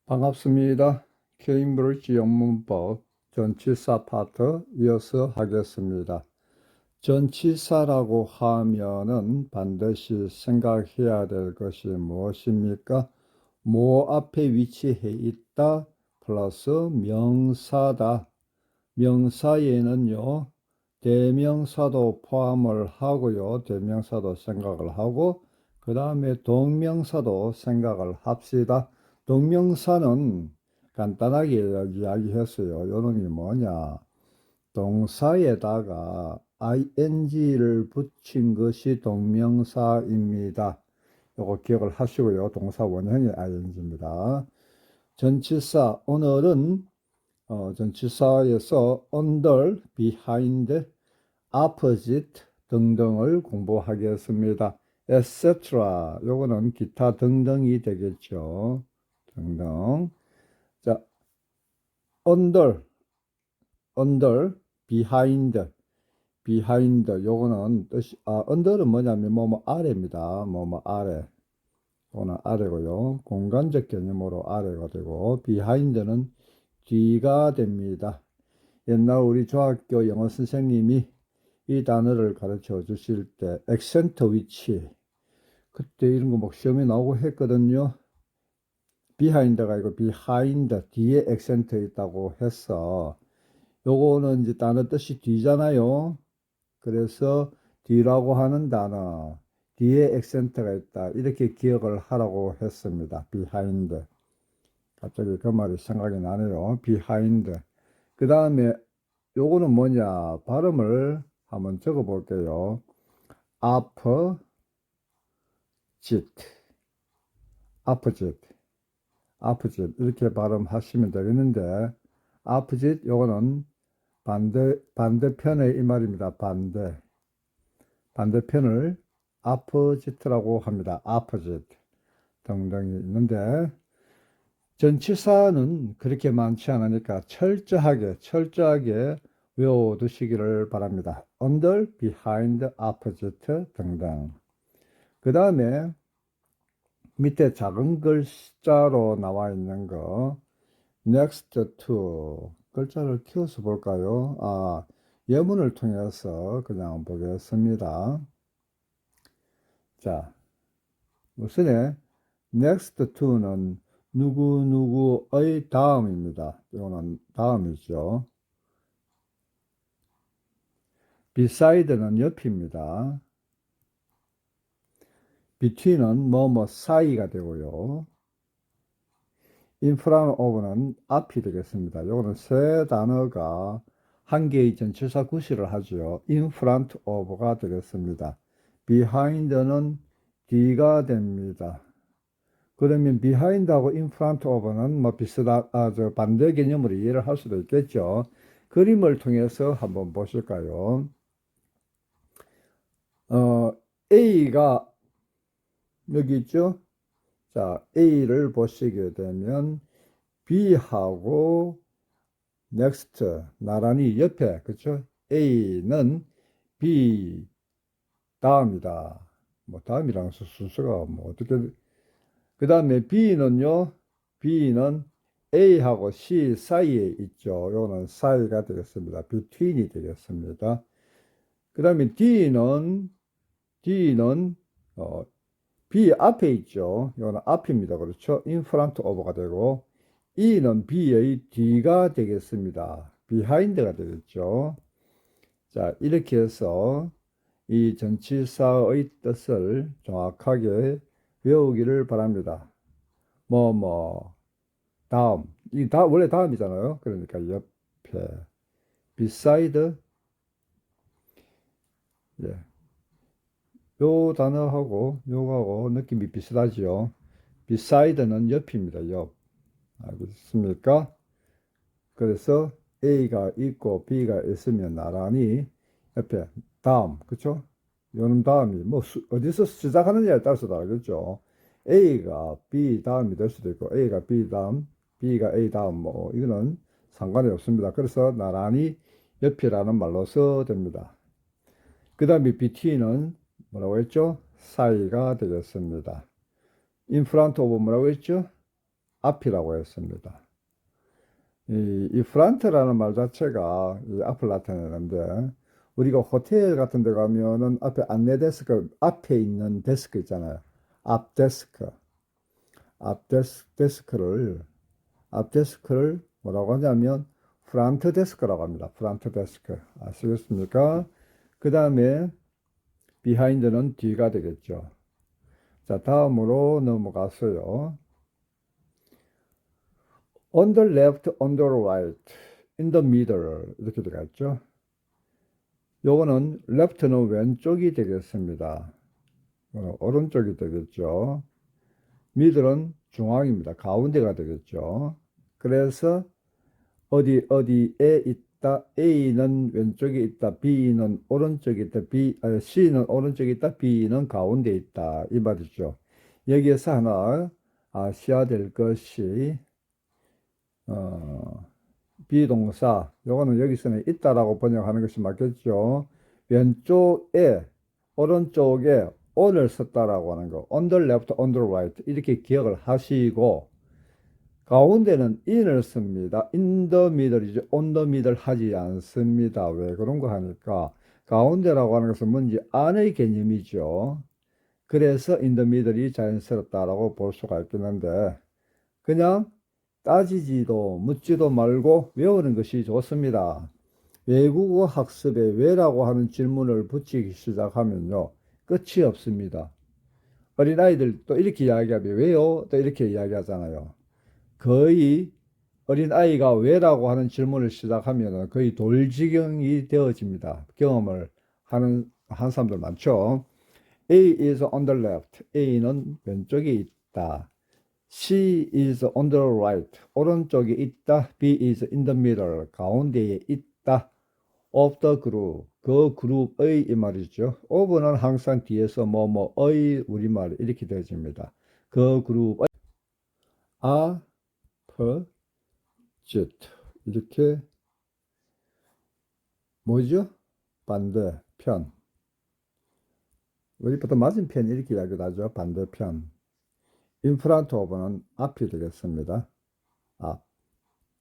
반갑습니다. 케임브리지 영문법 전치사 파트 이어서 하겠습니다. 전치사라고 하면은 반드시 생각해야 될 것이 무엇입니까? 뭐 앞에 위치해 있다 플러스 명사다. 명사에는요 대명사도 포함을 하고요, 대명사도 생각을 하고 그 다음에 동명사도 생각을 합시다. 동명사는 간단하게 이야기했어요. 요놈이 뭐냐, 동사에다가 ing를 붙인 것이 동명사입니다. 요거 기억을 하시고요. 동사 원형이 ing입니다. 전치사 오늘은 전치사에서 under, behind, opposite 등등을 공부하겠습니다. etc. 요거는 기타 등등이 되겠죠. 등등. 자, under, behind, 요거는 뜻이, under는 뭐냐면 뭐뭐 아래입니다. 뭐뭐 아래. 요거는 아래고요. 공간적 개념으로 아래가 되고, behind는 뒤가 됩니다. 옛날 우리 중학교 영어 선생님이 이 단어를 가르쳐 주실 때 액센트 위치, 그때 이런 거 막 시험에 나오고 했거든요. behind가 아니고 behind, 뒤에 액센트 있다고 해서 요거는 이제 단어 뜻이 뒤잖아요. 그래서 뒤라고 하는 단어, 뒤에 액센트가 있다, 이렇게 기억을 하라고 했습니다. behind. 갑자기 그 말이 생각이 나네요. behind. 그 다음에 요거는 뭐냐, 발음을 한번 적어 볼게요. opposite, 이렇게 발음하시면 되겠는데, opposite 요거는 반대편의 이 말입니다. 반대편을 opposite라고 합니다. opposite 등등이 있는데, 전치사는 그렇게 많지 않으니까 철저하게 외워두시기를 바랍니다. under, behind, opposite 등등. 그 다음에 밑에 작은 글자로 나와 있는 거 next to 글자를 키워서 볼까요? 예문을 통해서 그냥 보겠습니다. 자, 우선에 next to는 누구누구의 다음입니다. 이거는 다음이죠. beside는 옆입니다. between은 뭐뭐 사이가 되고요. in front of는 앞이 되겠습니다. 이거는 세 단어가 한 개의 전치사 구실을 하죠. in front of가 되겠습니다. behind는 뒤가 됩니다. 그러면 behind하고 in front of는 뭐 반대 개념으로 이해를 할 수도 있겠죠. 그림을 통해서 한번 보실까요? A가 여기 있죠? 자, A를 보시게 되면 B하고 next 나란히 옆에, 그렇죠? A는 B 다음이다. 뭐 다음이랑 순서가 뭐 어떻게, 그 다음에 B는요, B는 A하고 C 사이에 있죠. 요거는 사이가 되겠습니다. between이 되겠습니다. 그 다음에 D는 B 앞에 있죠. 이거는 앞입니다. 그렇죠? in front of가 되고, E는 B의 뒤가 되겠습니다. behind가 되겠죠. 자, 이렇게 해서 이 전치사의 뜻을 정확하게 외우기를 바랍니다. 다음. 원래 다음이잖아요. 그러니까 옆에. beside. 예. 요 단어하고 요거하고 느낌이 비슷하지요. beside는 옆입니다. 옆. 알겠습니까? 그래서 A가 있고 B가 있으면 나란히 옆에 다음, 그쵸? 요는 다음이 뭐 어디서 시작하느냐에 따라서 다르겠죠. A가 B 다음이 될 수도 있고 A가 B 다음, B가 A 다음, 뭐 이거는 상관이 없습니다. 그래서 나란히 옆이라는 말로 써됩니다. 그 다음에 between은 뭐라고 했죠? 사이가 되겠습니다. in front of 뭐라고 했죠? 앞이라고 했습니다. 이 프란트라는 말 자체가 이 앞을 나타내는데, 우리가 호텔 같은 데 가면은 앞에 안내 데스크, 앞에 있는 데스크 있잖아요. 앞 데스크. 앞 데스크를 뭐라고 하냐면 프런트 데스크라고 합니다. 프런트 데스크. 아시겠습니까? 그 다음에 비하인드는 뒤가 되겠죠. 자, 다음으로 넘어갔어요. On the left, on the right, in the middle 이렇게 들어갔죠. 요거는 left는 왼쪽이 되겠습니다. 오른쪽이 되겠죠. middle은 중앙입니다. 가운데가 되겠죠. 그래서 어디에 있다. A는 왼쪽에 있다. B는 오른쪽에 있다. C는 오른쪽에 있다. B는 가운데 있다. 이 말이죠. 여기에서 하나 아셔야 될 것이 비동사, 요거는 여기서는 있다라고 번역하는 것이 맞겠죠. 왼쪽에, 오른쪽에 on을 썼다라고 하는 거, on the left, on the right 이렇게 기억을 하시고, 가운데는 in을 씁니다. in the middle이죠. on the middle 하지 않습니다. 왜 그런 거 하니까 가운데라고 하는 것은 뭔지 안의 개념이죠. 그래서 in the middle이 자연스럽다라고 볼 수가 있겠는데, 그냥 따지지도 묻지도 말고 외우는 것이 좋습니다. 외국어 학습에 왜라고 하는 질문을 붙이기 시작하면요, 끝이 없습니다. 어린아이들 또 이렇게 이야기하면 왜요? 또 이렇게 이야기하잖아요. 거의 어린아이가 왜라고 하는 질문을 시작하면 거의 돌지경이 되어집니다. 경험을 한 사람들 많죠. A is on the left. A는 왼쪽에 있다. C is on the right. 오른쪽에 있다. B is in the middle. 가운데에 있다. of the group. 그 그룹의 이 말이죠. of는 항상 뒤에서 뭐뭐의 우리말 이렇게 되어집니다. 그 그룹의 opposite. 이렇게 뭐죠? 반대편. 우리 보통 맞은편 이렇게 이야기를 하죠. 반대편. in front of는 앞이 되겠습니다. 앞.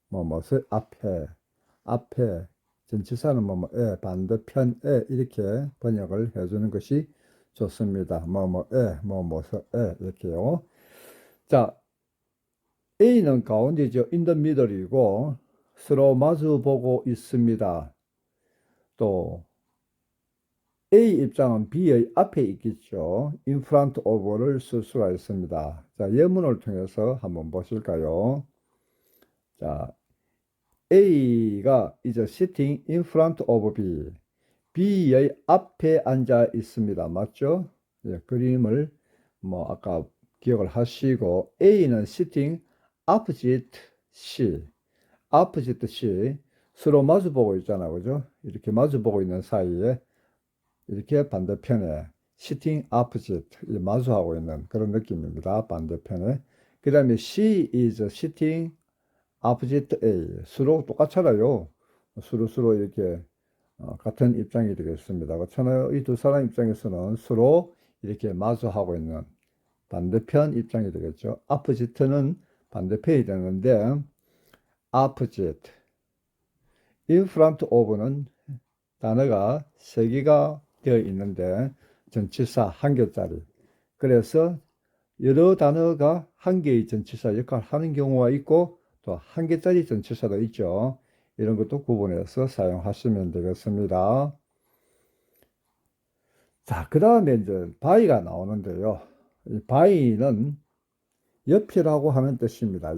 무엇을 앞에 전치사는 뭐뭐에 반대편에 이렇게 번역을 해주는 것이 좋습니다. 뭐뭐에 뭐뭐서에 이렇게요. 자, A는 가운데죠. in the middle이고 서로 마주 보고 있습니다. 또 A 입장은 B의 앞에 있겠죠. in front of를 쓸 수가 있습니다. 자, 예문을 통해서 한번 보실까요? 자, A가 is sitting in front of B. B의 앞에 앉아 있습니다. 맞죠? 예, 그림을 아까 기억을 하시고 A는 sitting opposite C. opposite C. 서로 마주 보고 있잖아. 그죠? 이렇게 마주 보고 있는 사이에 이렇게 반대편에 sitting opposite 마주하고 있는 그런 느낌입니다. 반대편에. 그 다음에 C is sitting opposite A. 서로 똑같잖아요. 서로 이렇게 같은 입장이 되겠습니다. 그렇잖아요. 이 두 사람 입장에서는 서로 이렇게 마주하고 있는 반대편 입장이 되겠죠. opposite는 반대편이 되는데 opposite, in front of는 단어가 3개가 되어 있는데 전치사 1개짜리. 그래서 여러 단어가 1개의 전치사 역할을 하는 경우가 있고 또 1개짜리 전치사도 있죠. 이런 것도 구분해서 사용하시면 되겠습니다. 자, 그 다음에 이제 by가 나오는데요. 이 by는 옆이라고 하는 뜻입니다.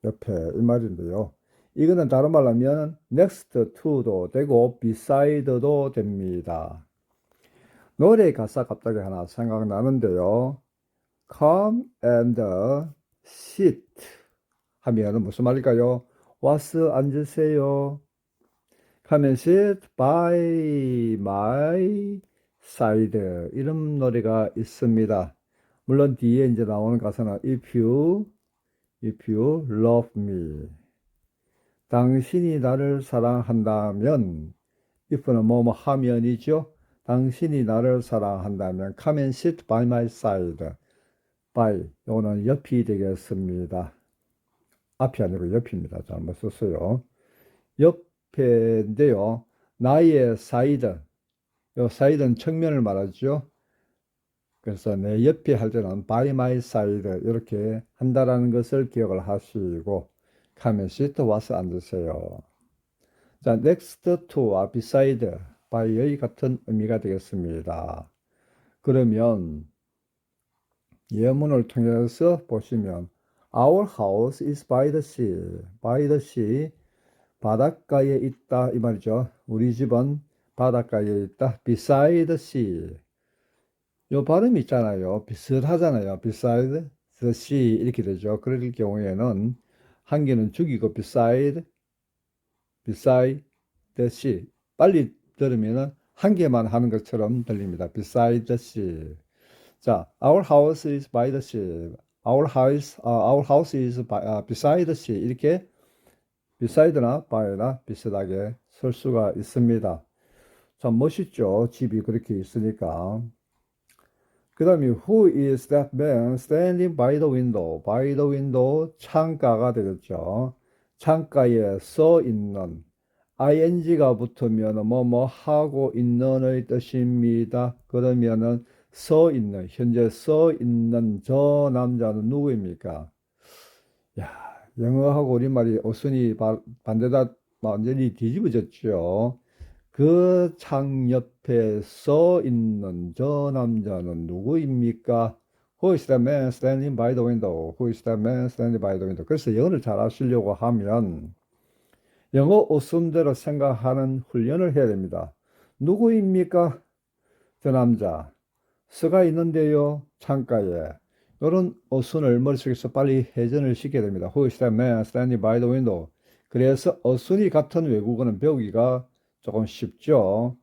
옆에 이 말인데요. 이거는 다른 말로 하면 next to도 되고 beside도 됩니다. 노래 가사 갑자기 하나 생각나는데요. Come and sit 하면 무슨 말일까요? 와서 앉으세요. Come and sit by my side. 이런 노래가 있습니다. 물론 뒤에 이제 나오는 가사는 if you love me. 당신이 나를 사랑한다면, if는 뭐뭐 하면이죠. 당신이 나를 사랑한다면 come and sit by my side. by. 요거는 옆이 되겠습니다. 앞이 아니고 옆입니다. 잘못 썼어요. 옆에인데요. 나의 사이드. 요 사이드는 측면을 말하죠. 그래서 내 옆에 할 때는 by my side 이렇게 한다라는 것을 기억을 하시고 가면 sit 와서 앉으세요. 자, next to와 beside, by의 같은 의미가 되겠습니다. 그러면 예문을 통해서 보시면 Our house is by the sea. by the sea, 바닷가에 있다 이 말이죠. 우리 집은 바닷가에 있다. beside the sea. 요 발음이 있잖아요. 비슷하잖아요. beside the sea 이렇게 되죠. 그럴 경우에는 한 개는 죽이고 beside the sea. 빨리 들으면은 한 개만 하는 것처럼 들립니다. beside the sea. 자, our house is by the sea. our house is beside the sea. 이렇게 beside나 by나 비슷하게 쓸 수가 있습니다. 참 멋있죠. 집이 그렇게 있으니까. 그 다음에 who is that man standing by the window? by the window 창가가 되겠죠. 창가에 서 있는 ing가 붙으면 뭐뭐 하고 있는의 뜻입니다. 그러면은 서 있는 현재 서 있는 저 남자는 누구입니까? 야, 영어하고 우리말이 어순이 반대다 완전히 뒤집어졌죠. 그 창 옆에 서 있는 저 남자는 누구입니까? Who is that man standing by the window? Who is that man standing by the window? 그래서 영어를 잘 하시려고 하면 영어 어순대로 생각하는 훈련을 해야 됩니다. 누구입니까? 저 남자. 서가 있는데요. 창가에. 이런 어순을 머릿속에서 빨리 회전을 시켜야 됩니다. Who is that man standing by the window? 그래서 어순이 같은 외국어는 배우기가 조금 쉽죠.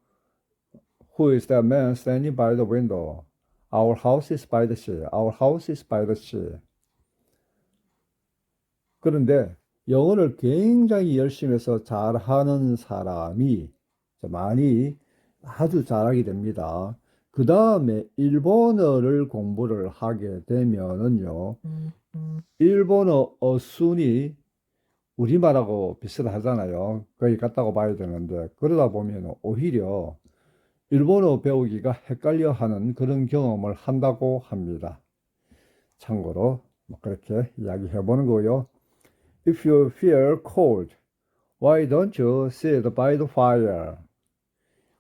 Who is that man standing by the window? Our house is by the sea. Our house is by the sea. 그런데 영어를 굉장히 열심히 해서 잘하는 사람이 많이 아주 잘하게 됩니다. 그 다음에 일본어를 공부를 하게 되면은요, 일본어 어순이 우리말하고 비슷하잖아요. 거의 같다고 봐야 되는데, 그러다 보면 오히려 일본어 배우기가 헷갈려 하는 그런 경험을 한다고 합니다. 참고로 그렇게 이야기해 보는 거고요. If you feel cold, why don't you sit by the fire?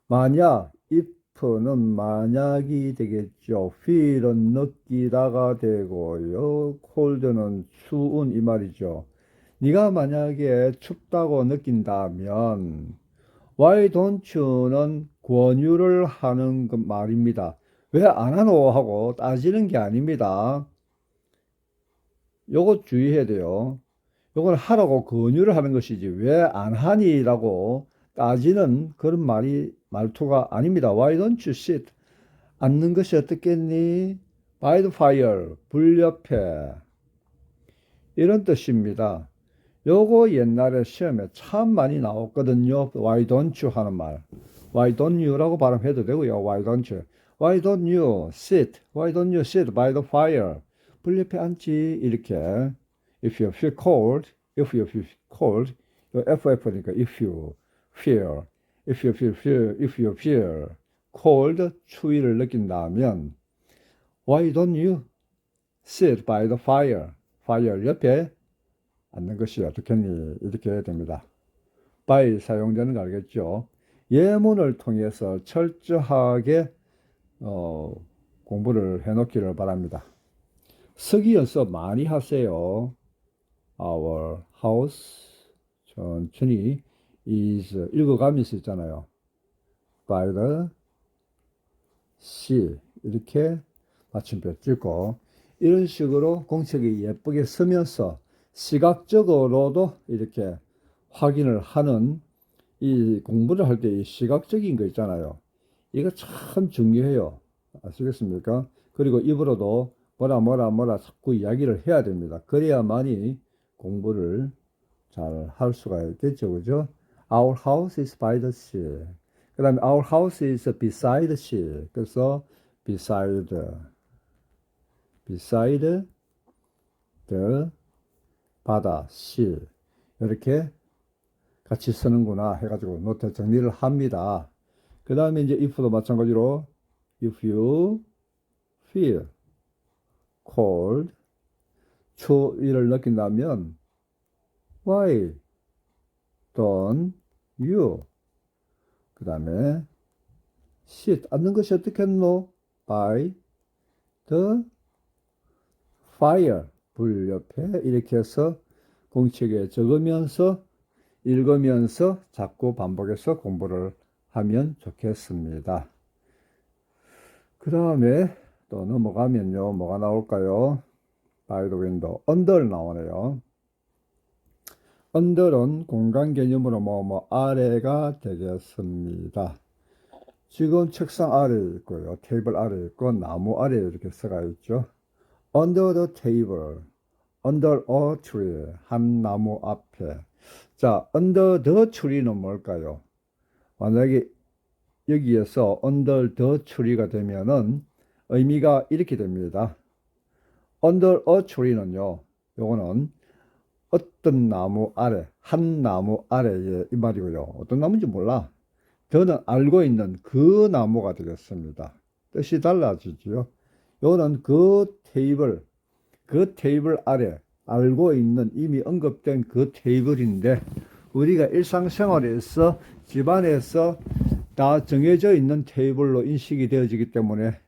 만약, if는 만약이 되겠죠. feel은 느끼다가 되고요. cold는 추운 이 말이죠. 네가 만약에 춥다고 느낀다면 why don't you는 권유를 하는 그 말입니다. 왜 안 하노 하고 따지는 게 아닙니다. 요거 주의해야 돼요. 요걸 하라고 권유를 하는 것이지 왜 안 하니라고 따지는 그런 말투가 아닙니다. Why don't you sit? 앉는 것이 어떻겠니? By the fire, 불 옆에. 이런 뜻입니다. 요거 옛날에 시험에 참 많이 나왔거든요. Why don't you 하는 말. Why don't you라고 발음해도 되고요. Why don't you? Why don't you sit? Why don't you sit by the fire? 불 옆에 앉지. 이렇게. If you feel cold, if you feel cold, 요 FF니까 if you feel, if you feel cold, 추위를 느낀다면, why don't you sit by the fire? fire 옆에 앉는 것이 어떻겠니? 이렇게 해야 됩니다. by 사용되는 거 알겠죠? 예문을 통해서 철저하게 공부를 해놓기를 바랍니다. 쓰기 연습 많이 하세요. Our house 천천히 is 읽어가면서 있잖아요. By the sea 이렇게 마침표 찍고 이런 식으로 공책이 예쁘게 쓰면서 시각적으로도 이렇게 확인을 하는 이 공부를 할 때 이 시각적인 거 있잖아요. 이거 참 중요해요. 아시겠습니까? 그리고 입으로도 뭐라 자꾸 이야기를 해야 됩니다. 그래야만이 공부를 잘 할 수가 있겠죠. 그죠? Our house is by the sea. 그 다음에 our house is beside the sea. 그래서 beside beside the 바다, sea. 이렇게 같이 쓰는구나 해가지고 노트 정리를 합니다. 그 다음에 이제 if도 마찬가지로 if you feel cold, 추위를 느낀다면 why don't you 그 다음에 sit 앉는 것이 어떻겠노? by the fire 불 옆에 이렇게 해서 공책에 적으면서 읽으면서 자꾸 반복해서 공부를 하면 좋겠습니다. 그 다음에 또 넘어가면요 뭐가 나올까요? by the window under 나오네요. under은 공간 개념으로 뭐 아래가 되겠습니다. 지금 책상 아래에 있고요. 테이블 아래에 있고 나무 아래에 이렇게 써가 있죠. under the table, under a tree, 한 나무 앞에. 자, under the tree는 뭘까요? 만약에 여기에서 under the tree가 되면은 의미가 이렇게 됩니다. under a tree는요, 요거는 어떤 나무 아래, 한 나무 아래에 이 말이고요. 어떤 나무인지 몰라. 저는 알고 있는 그 나무가 되겠습니다. 뜻이 달라지죠. 요거는 그 테이블 아래 알고 있는 이미 언급된 그 테이블인데 우리가 일상생활에서 집안에서 다 정해져 있는 테이블로 인식이 되어지기 때문에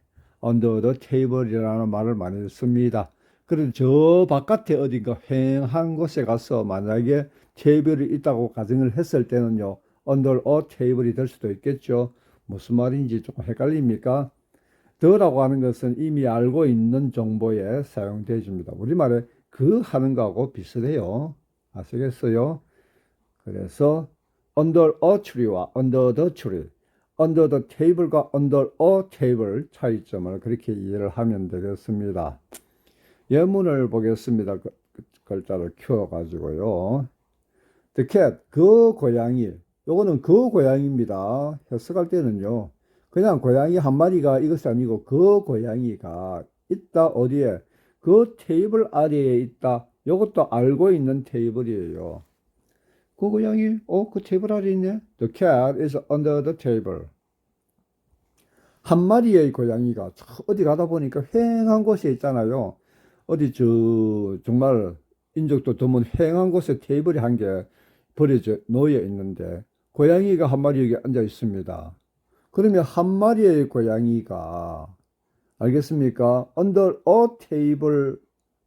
under the table이라는 말을 많이 씁니다. 그런데 저 바깥에 어딘가 휑한 곳에 가서 만약에 테이블이 있다고 가정을 했을 때는요 under a table이 될 수도 있겠죠. 무슨 말인지 조금 헷갈립니까? 더라고 하는 것은 이미 알고 있는 정보에 사용되어집니다. 우리말에 그 하는 거하고 비슷해요. 아시겠어요? 그래서 under a tree와 under the tree, under the table과 under a table 차이점을 그렇게 이해를 하면 되겠습니다. 예문을 보겠습니다. 글자를 키워가지고요. The cat, 그 고양이. 요거는 그 고양이입니다. 해석할 때는요. 그냥 고양이 한 마리가 이것이 아니고 그 고양이가 있다 어디에? 그 테이블 아래에 있다. 요것도 알고 있는 테이블이에요. 그 고양이, 그 테이블 아래에 있네. The cat is under the table. 한 마리의 고양이가 어디 가다 보니까 휑한 곳에 있잖아요. 어디 정말 인적도 드문 휑한 곳에 테이블이 한 개 버려져 놓여 있는데 고양이가 한 마리 여기 앉아 있습니다. 그러면 한 마리의 고양이가 알겠습니까? under a table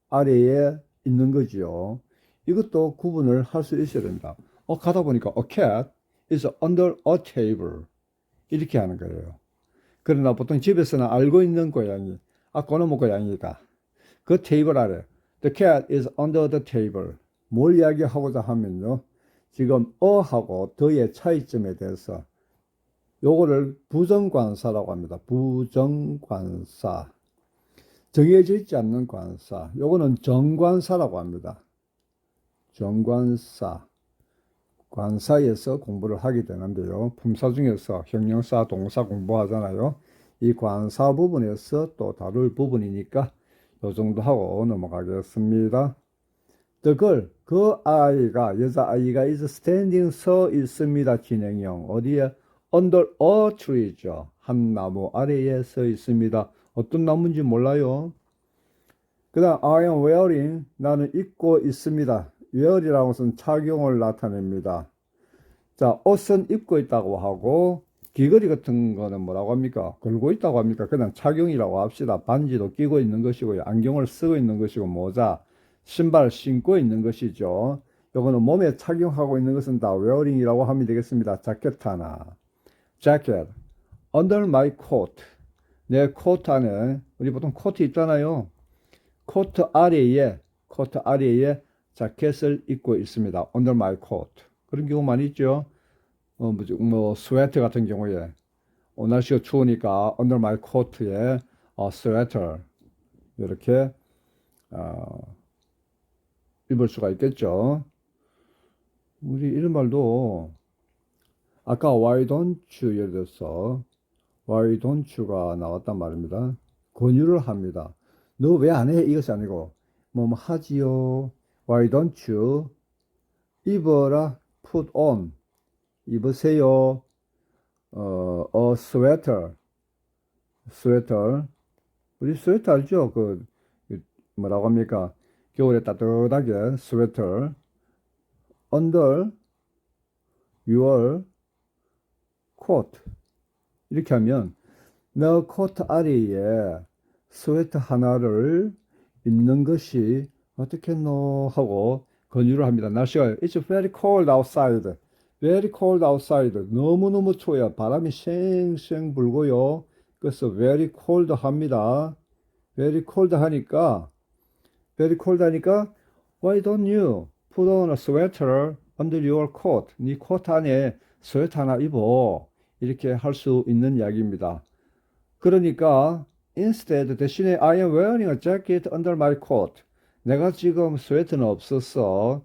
아래에 있는 거지요. 이것도 구분을 할 수 있어야 됩니다. 가다 보니까 a cat is under a table 이렇게 하는 거예요. 그러나 보통 집에서는 알고 있는 고양이, 그놈의 고양이가 그 테이블 아래 the cat is under the table 뭘 이야기하고자 하면요. 지금 어하고 더의 차이점에 대해서 요거를 부정관사라고 합니다. 부정관사. 정해져 있지 않는 관사. 요거는 정관사라고 합니다. 정관사. 관사에서 공부를 하게 되는데요. 품사 중에서 형용사, 동사 공부하잖아요. 이 관사 부분에서 또 다룰 부분이니까 요 정도 하고 넘어가겠습니다. The girl, 그 아이가, 여자아이가 is standing 서 있습니다. 진행형. 어디에? under a tree죠. 한 나무 아래에 서 있습니다. 어떤 나무인지 몰라요. 그 다음 I am wearing, 나는 입고 있습니다. wear이라는 것은 착용을 나타냅니다. 자, 옷은 입고 있다고 하고 귀걸이 같은 거는 뭐라고 합니까? 걸고 있다고 합니까? 그냥 착용이라고 합시다. 반지도 끼고 있는 것이고요. 안경을 쓰고 있는 것이고 모자, 신발 신고 있는 것이죠. 요거는 몸에 착용하고 있는 것은 다 wearing이라고 하면 되겠습니다. 자켓 하나. jacket, under my coat. 내 코트 안에, 우리 보통 코트 입잖아요. 코트 아래에 자켓을 입고 있습니다. under my coat. 그런 경우 많이 있죠. 스웨터 같은 경우에, 날씨가 추우니까 under my coat에 스웨터. 이렇게, 입을 수가 있겠죠. 우리 이런 말도, 아까 why don't you 예를 들어서 why don't you가 나왔단 말입니다. 권유를 합니다. 너 왜 안 해? 이것이 아니고 뭐 하지요. Why don't you? 입어라. Put on. 입으세요. A sweater. 스웨터. 우리 스웨터 알죠? 뭐라고 합니까? 겨울에 따뜻하게 스웨터. Under your coat. 이렇게 하면 너 코트 아래에 스웨터 하나를 입는 것이 어떻겠노 하고 권유를 합니다. 날씨가 It's very cold outside. Very cold outside. 너무너무 추워요. 바람이 쌩쌩 불고요. 그래서 very cold 합니다. very cold 하니까 Why don't you put on a sweater under your coat? 네 코트 안에 스웨터 하나 입어. 이렇게 할 수 있는 이야기입니다. 그러니까 instead 대신에 I am wearing a jacket under my coat. 내가 지금 스웨터는 없었어.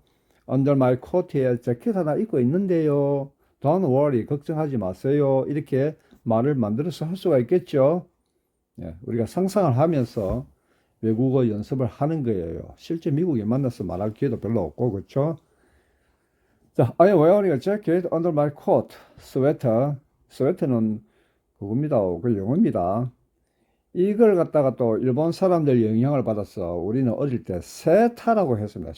under my coat에 재킷 하나 입고 있는데요. Don't worry. 걱정하지 마세요. 이렇게 말을 만들어서 할 수가 있겠죠. 예, 우리가 상상을 하면서 외국어 연습을 하는 거예요. 실제 미국에 만나서 말할 기회도 별로 없고, 그렇죠? 자, I am wearing a jacket under my coat. 스웨터는 그겁니다. 그 영어입니다. 이걸 갖다가 또 일본 사람들 영향을 받아서 우리는 어릴 때 세타라고 했습니다.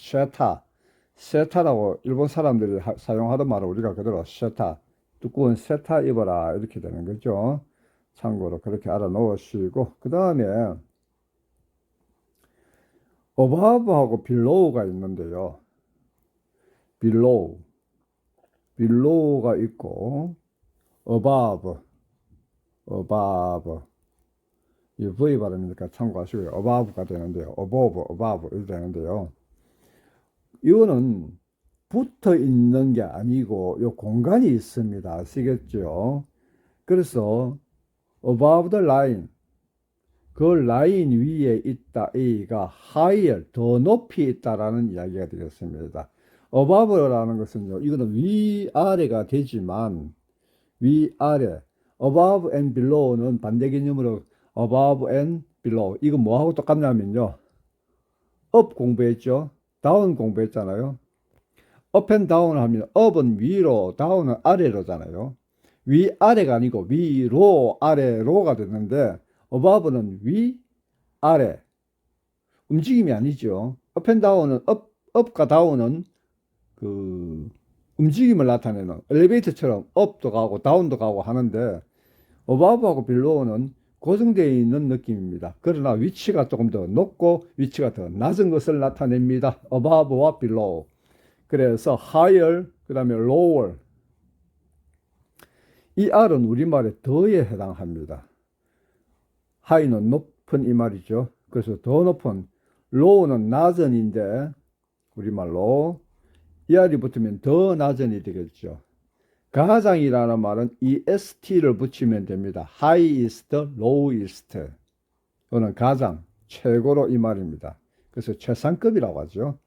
세타라고 일본 사람들이 사용하던 말을 우리가 그대로 세타, 두꺼운 세타 입어라 이렇게 되는 거죠. 참고로 그렇게 알아놓으시고, 그 다음에 어바브하고 빌로우가 있는데요. 빌로우가 있고 어바브 이 V 발음이니까 참고하시고요. 어바브가 되는데요. 어바브 이렇게 되는데요. 이거는 붙어 있는 게 아니고 요 공간이 있습니다. 아시겠죠? 그래서 above the line, 그 라인 위에 있다. A가 higher, 더 높이 있다라는 이야기가 되겠습니다. above라는 것은요, 이거는 위아래가 되지만 위아래, above and below는 반대 개념으로 above and below. 이거 뭐하고 똑같냐면요, up 공부했죠, down 공부했잖아요. up and down 하면 up은 위로, down은 아래로잖아요. 위아래가 아니고 위로, 아래로가 됐는데 above는 위, 아래. 움직임이 아니죠. up and down은 up과 down은 그 움직임을 나타내는 엘리베이터처럼 up도 가고 down도 가고 하는데 above하고 below는 고정되어 있는 느낌입니다. 그러나 위치가 조금 더 높고 위치가 더 낮은 것을 나타냅니다. above와 below. 그래서 higher, 그 다음에 lower. 이 R은 우리말에 더에 해당합니다. high는 높은 이 말이죠. 그래서 더 높은, low는 낮은인데 우리말로 이 R이 붙으면 더 낮은이 되겠죠. 가장이라는 말은 EST를 붙이면 됩니다. highest, lowest. 이거는 가장, 최고로 이 말입니다. 그래서 최상급이라고 하죠.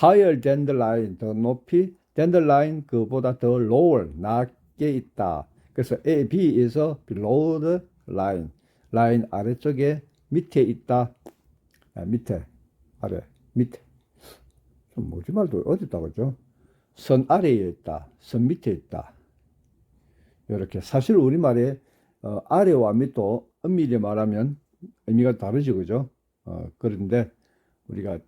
higher than the line, 더 높이, than the line, 그보다 더 lower, 낮게 있다. 그래서 A, B에서 below the line, 라인 아래쪽에 밑에 있다. 밑에, 아래, 밑에. 좀 뭐지 말도 어디 있다 그죠? 선 아래에 있다, 선 밑에 있다. 이렇게 사실 우리말에 아래와 밑도 엄밀히 말하면 의미가 다르죠, 그죠? 그런데 우리가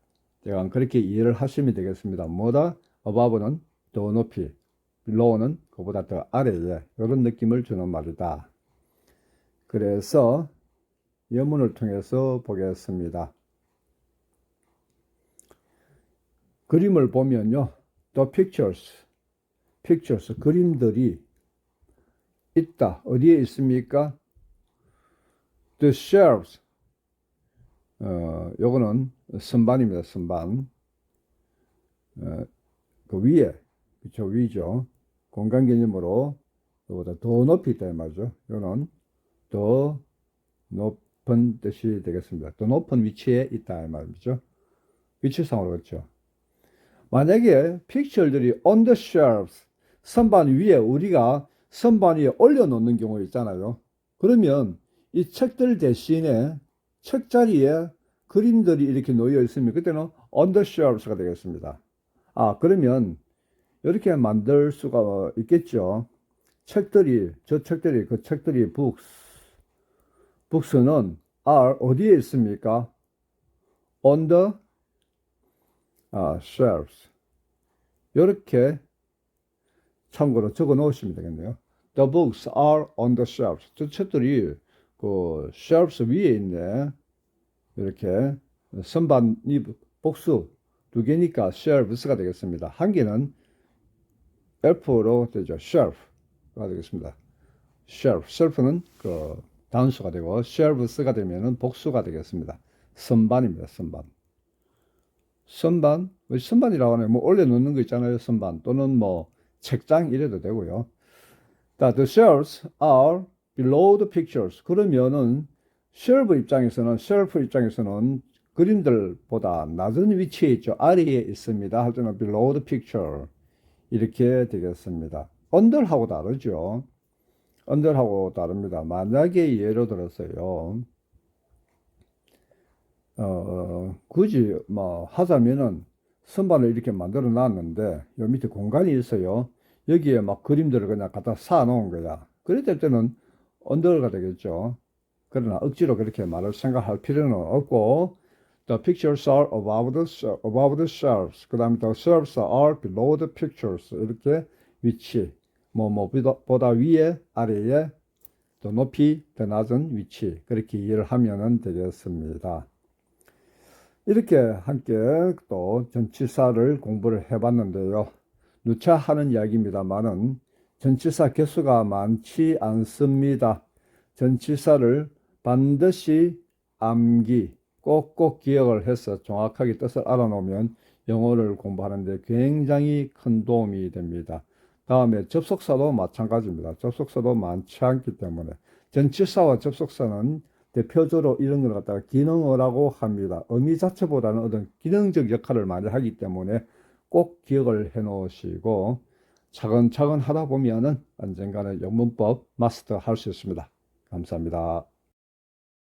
제가 그렇게 이해를 하시면 되겠습니다. 뭐다? above는 더 높이, below는 그보다 더 아래에, 이런 느낌을 주는 말이다. 그래서 예문을 통해서 보겠습니다. 그림을 보면요, the pictures, 그림들이 있다. 어디에 있습니까? The shelves, 요거는 선반입니다. 선반. 그 위에, 그쵸, 위죠. 공간 개념으로 요보다 더 높이 있다 이 말이죠. 요는 더 높은 뜻이 되겠습니다. 더 높은 위치에 있다 이 말이죠. 위치상으로 그렇죠. 만약에 픽처들이 on the shelves, 선반 위에, 우리가 선반 위에 올려놓는 경우 있잖아요. 그러면 이 책들 대신에 책자리에 그림들이 이렇게 놓여 있으면 그때는 on the shelves가 되겠습니다. 아, 그러면 이렇게 만들 수가 있겠죠. 책들이, 저 책들이, 그 책들이 books는 are 어디에 있습니까? on the shelves. 이렇게 참고로 적어 놓으시면 되겠네요. The books are on the shelves. 저 책들이 그 shelves 위에 있네. 이렇게 선반이 복수 두 개니까 shelves가 되겠습니다. 한 개는 F로 되죠. shelf가 되겠습니다. shelf는 그 단수가 되고 shelves가 되면은 복수가 되겠습니다. 선반입니다. 선반이라고 하면 뭐 올려놓는 거 있잖아요. 선반 또는 뭐 책장 이래도 되고요. The shelves are below the pictures. 그러면은 셀프 입장에서는 그림들보다 낮은 위치에 있죠. 아래에 있습니다. 할 때는 below the picture 이렇게 되겠습니다. under하고 다르죠. under하고 다릅니다. 만약에 예를 들어서요. 굳이 뭐 하자면은 선반을 이렇게 만들어 놨는데 요 밑에 공간이 있어요. 여기에 막 그림들을 그냥 갖다 쌓아 놓은 거야. 그럴 때는 언더가 되겠죠. 그러나 억지로 그렇게 말을 생각할 필요는 없고 the pictures are above the shelves. 그 다음에 the shelves are below the pictures. 이렇게 위치 보다 위에 아래에 더 높이 더 낮은 위치 그렇게 이해를 하면 되겠습니다. 이렇게 함께 또 전치사를 공부를 해봤는데요. 누차 하는 이야기입니다만은 전치사 개수가 많지 않습니다. 전치사를 반드시 암기, 꼭꼭 기억을 해서 정확하게 뜻을 알아놓으면 영어를 공부하는데 굉장히 큰 도움이 됩니다. 다음에 접속사도 마찬가지입니다. 접속사도 많지 않기 때문에 전치사와 접속사는 대표적으로 이런 걸 갖다가 기능어라고 합니다. 의미 자체보다는 어떤 기능적 역할을 많이 하기 때문에 꼭 기억을 해 놓으시고 차근차근 하다 보면은 언젠가는 영문법 마스터 할 수 있습니다. 감사합니다.